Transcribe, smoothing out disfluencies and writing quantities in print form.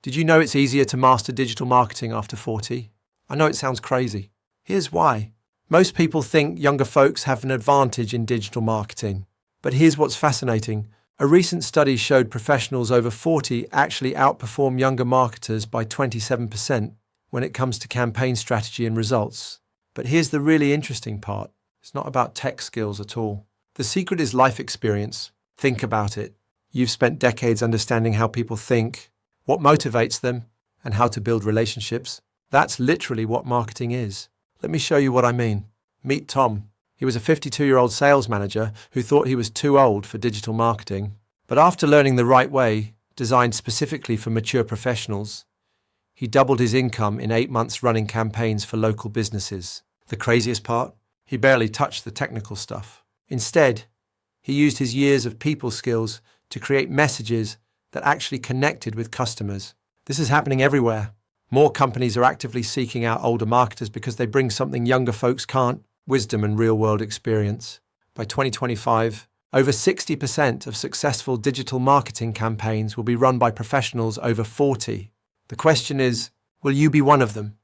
Did you know it's easier to master digital marketing after 40? I know it sounds crazy. Here's why. Most people think younger folks have an advantage in digital marketing. But here's what's fascinating. A recent study showed professionals over 40 actually outperform younger marketers by 27% when it comes to campaign strategy and results. But here's the really interesting part. It's not about tech skills at all. The secret is life experience. Think about it. You've spent decades understanding how people think, what motivates them, and how to build relationships. That's literally what marketing is. Let me show you what I mean. Meet Tom. He was a 52-year-old sales manager who thought he was too old for digital marketing. But after learning the right way, designed specifically for mature professionals, he doubled his income in 8 months running campaigns for local businesses. The craziest part? He barely touched the technical stuff. Instead, he used his years of people skills to create messages that actually connected with customers. This is happening everywhere. More companies are actively seeking out older marketers because they bring something younger folks can't: wisdom and real-world experience. By 2025, over 60% of successful digital marketing campaigns will be run by professionals over 40. The question is, will you be one of them?